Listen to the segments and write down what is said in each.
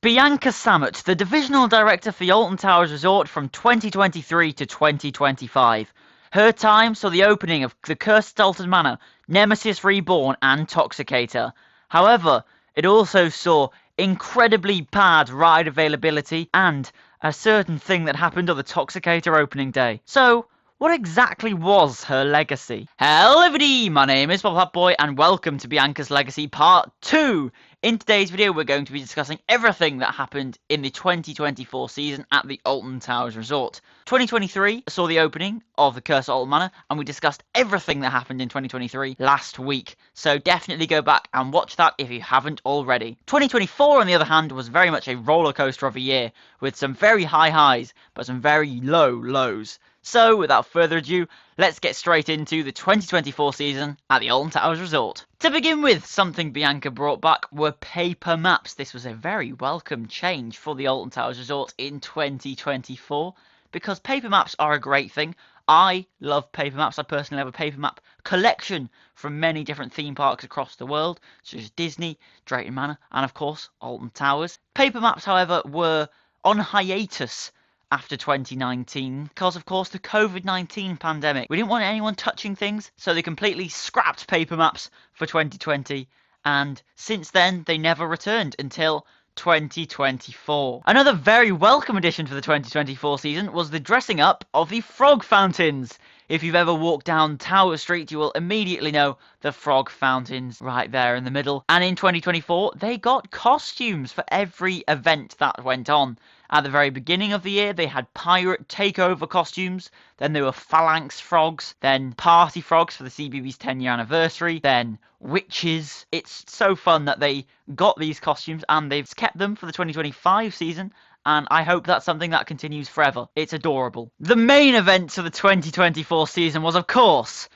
Bianca Sammut, the Divisional Director for the Alton Towers Resort from 2023 to 2025. Her time saw the opening of the Cursed Alton Manor, Nemesis Reborn and Toxicator. However, it also saw incredibly bad ride availability and a certain thing that happened on the Toxicator opening day. So, what exactly was her legacy? Hello everybody, my name is Bob and welcome to Bianca's Legacy Part 2. In today's video we're going to be discussing everything that happened in the 2024 season at the Alton Towers Resort. 2023 saw the opening of the Cursed Alton Manor and we discussed everything that happened in 2023 last week. So definitely go back and watch that if you haven't already. 2024 on the other hand was very much a roller coaster of a year with some very high highs but some very low lows. So, without further ado, let's get straight into the 2024 season at the Alton Towers Resort. To begin with, something Bianca brought back were paper maps. This was a very welcome change for the Alton Towers Resort in 2024, because paper maps are a great thing. I love paper maps. I personally have a paper map collection from many different theme parks across the world, such as Disney, Drayton Manor, and of course, Alton Towers. Paper maps, however, were on hiatus after 2019 because of course the COVID-19 pandemic. We didn't want anyone touching things, so they completely scrapped paper maps for 2020, and since then they never returned until 2024. Another very welcome addition for the 2024 season was the dressing up of the frog fountains. If you've ever walked down Tower Street, you will immediately know the frog fountains right there in the middle. And in 2024, they got costumes for every event that went on. At the very beginning of the year, they had pirate takeover costumes, then there were phalanx frogs, then party frogs for the CBB's 10-year anniversary, then witches. It's so fun that they got these costumes and they've kept them for the 2025 season, and I hope that's something that continues forever. It's adorable. The main event of the 2024 season was, of course,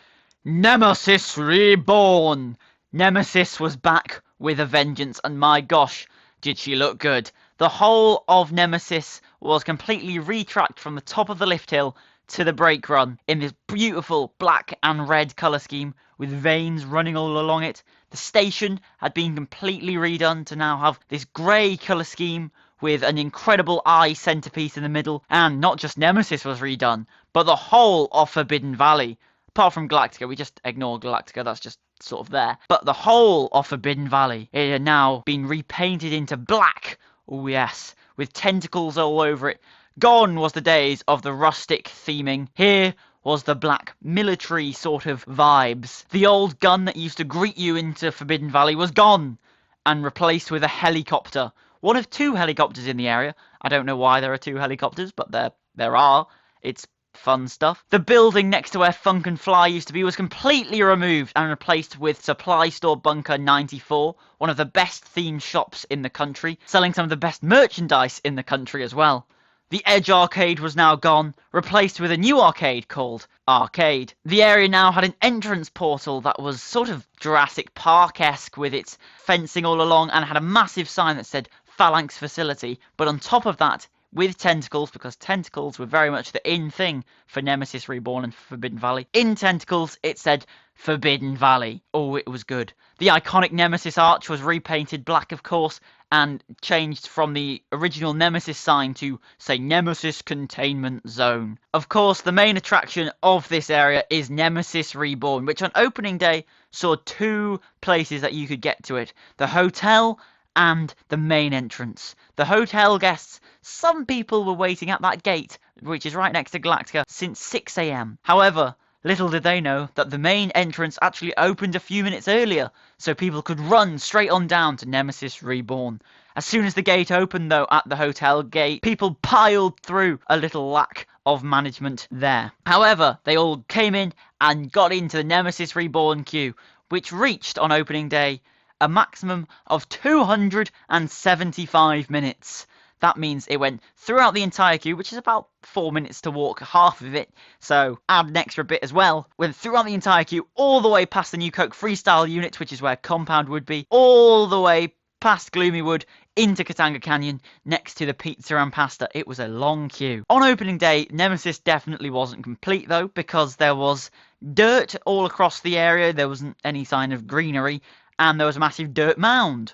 Nemesis Reborn. Nemesis was back with a vengeance, and my gosh, did she look good. The whole of Nemesis was completely retracked from the top of the lift hill to the brake run in this beautiful black and red colour scheme with veins running all along it. The station had been completely redone to now have this grey colour scheme with an incredible eye centrepiece in the middle, and not just Nemesis was redone, but the whole of Forbidden Valley. Apart from Galactica, we just ignore Galactica, that's just sort of there. But the whole of Forbidden Valley, it had now been repainted into black. Oh yes, with tentacles all over it. Gone was the days of the rustic theming. Here was the black military sort of vibes. The old gun that used to greet you into Forbidden Valley was gone and replaced with a helicopter. One of two helicopters in the area. I don't know why there are two helicopters, but there are. It's fun stuff. The building next to where Funk and Fly used to be was completely removed and replaced with Supply Store Bunker 94, one of the best themed shops in the country, selling some of the best merchandise in the country as well. The Edge Arcade was now gone, replaced with a new arcade called Arcade. The area now had an entrance portal that was sort of Jurassic Park-esque with its fencing all along and had a massive sign that said Phalanx Facility, but on top of that, with tentacles, because tentacles were very much the in thing for Nemesis Reborn and Forbidden Valley. In tentacles, it said Forbidden Valley. Oh, it was good. The iconic Nemesis arch was repainted black, of course, and changed from the original Nemesis sign to, say, Nemesis Containment Zone. Of course, the main attraction of this area is Nemesis Reborn, which on opening day saw two places that you could get to it. The hotel and the main entrance. The hotel guests, some people were waiting at that gate, which is right next to Galactica, since 6 AM. However, little did they know that the main entrance actually opened a few minutes earlier, so people could run straight on down to Nemesis Reborn. As soon as the gate opened, though, at the hotel gate, people piled through, a little lack of management there. However, they all came in and got into the Nemesis Reborn queue, which reached on opening day a maximum of 275 minutes. That means it went throughout the entire queue, which is about 4 minutes to walk half of it, so add an extra bit as well. Went throughout the entire queue, all the way past the New Coke Freestyle unit, which is where Compound would be, all the way past Gloomywood, into Katanga Canyon, next to the pizza and pasta. It was a long queue. On opening day, Nemesis definitely wasn't complete, though, because there was dirt all across the area, there wasn't any sign of greenery, and there was a massive dirt mound.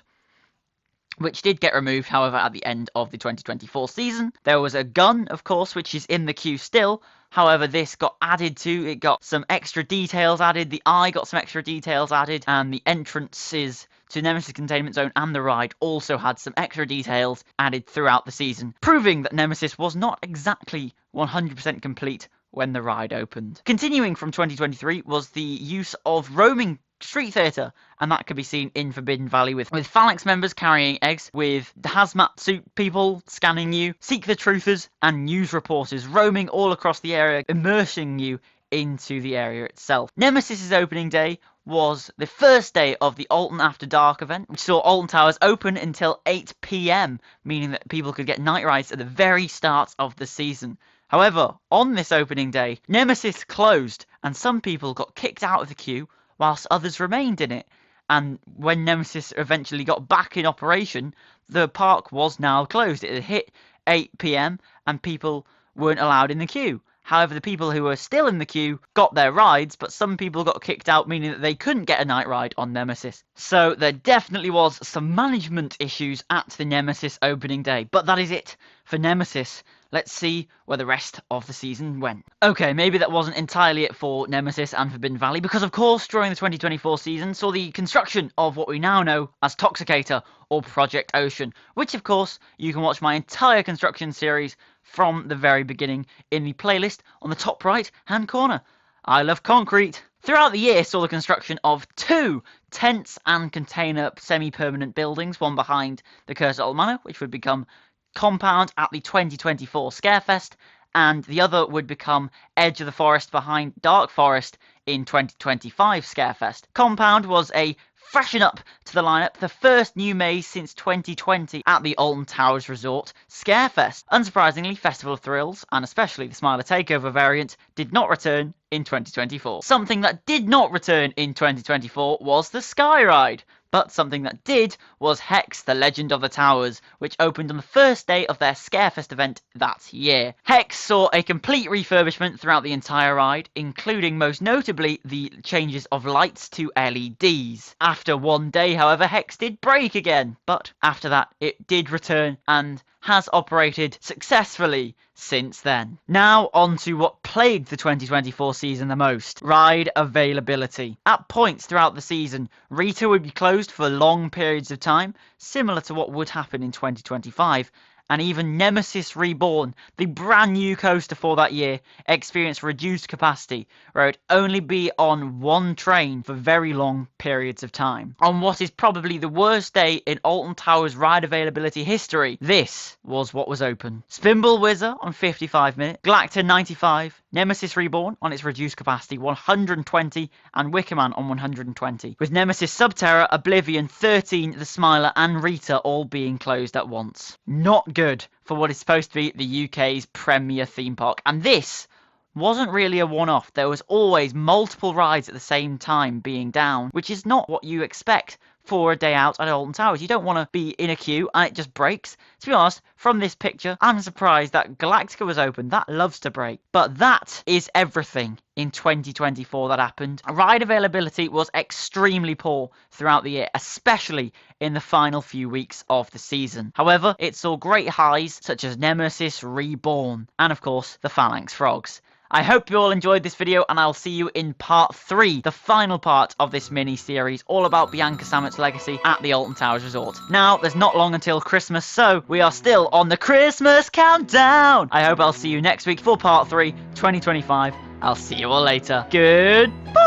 which did get removed, however, at the end of the 2024 season. There was a gun, of course, which is in the queue still. However, this got added to, it got some extra details added, the eye got some extra details added, and the entrances to Nemesis Containment Zone and the ride also had some extra details added throughout the season, proving that Nemesis was not exactly 100% complete when the ride opened. Continuing from 2023 was the use of roaming street theatre, and that could be seen in Forbidden Valley with Phalanx members carrying eggs, with the hazmat suit people scanning you, Seek the Truthers, and news reporters roaming all across the area, immersing you into the area itself. Nemesis's opening day was the first day of the Alton After Dark event, which saw Alton Towers open until 8 PM, meaning that people could get night rides at the very start of the season. However, on this opening day, Nemesis closed, and some people got kicked out of the queue, whilst others remained in it. And when Nemesis eventually got back in operation, the park was now closed. It had hit 8 PM and people weren't allowed in the queue. However, the people who were still in the queue got their rides, but some people got kicked out, meaning that they couldn't get a night ride on Nemesis. So there definitely was some management issues at the Nemesis opening day. But that is it for Nemesis. Let's see where the rest of the season went. Okay, maybe that wasn't entirely it for Nemesis and Forbidden Valley, because of course during the 2024 season saw the construction of what we now know as Toxicator or Project Ocean, which of course you can watch my entire construction series from the very beginning in the playlist on the top right hand corner. I love concrete. Throughout the year saw the construction of 2 tents and container semi-permanent buildings, one behind the Cursed Old Manor, which would become Compound at the 2024 Scarefest, and the other would become Edge of the Forest behind Dark Forest in 2025 Scarefest. Compound was a freshen up to the lineup, the first new maze since 2020 at the Alton Towers Resort Scarefest. Unsurprisingly, Festival of Thrills, and especially the Smiler Takeover variant, did not return in 2024. Something that did not return in 2024 was the Sky Ride. But something that did was Hex, the Legend of the Towers, which opened on the first day of their Scarefest event that year. Hex saw a complete refurbishment throughout the entire ride, including most notably the changes of lights to LEDs. After one day, however, Hex did break again, but after that it did return and has operated successfully since then. Now on to what plagued the 2024 season the most: ride availability. At points throughout the season, Rita would be closed for long periods of time, similar to what would happen in 2025, and even Nemesis Reborn, the brand new coaster for that year, experienced reduced capacity, where it would only be on one train for very long periods of time. On what is probably the worst day in Alton Towers ride availability history, this was what was open. Spinball Whizzer on 55 minutes, Galacta 95, Nemesis Reborn on its reduced capacity 120, and Wickerman on 120, with Nemesis Subterra, Oblivion, 13, The Smiler and Rita all being closed at once. Not good for what is supposed to be the UK's premier theme park, and this wasn't really a one-off. There was always multiple rides at the same time being down, which is not what you expect for a day out at Alton Towers. You don't want to be in a queue and it just breaks. To be honest, from this picture, I'm surprised that Galactica was open. That loves to break. But that is everything in 2024 that happened. Ride availability was extremely poor throughout the year, especially in the final few weeks of the season. However, it saw great highs such as Nemesis Reborn and of course the Phalanx Frogs. I hope you all enjoyed this video, and I'll see you in part 3, the final part of this mini-series, all about Bianca Sammut's legacy at the Alton Towers Resort. Now, there's not long until Christmas, so we are still on the Christmas countdown! I hope I'll see you next week for part 3, 2025. I'll see you all later. Goodbye!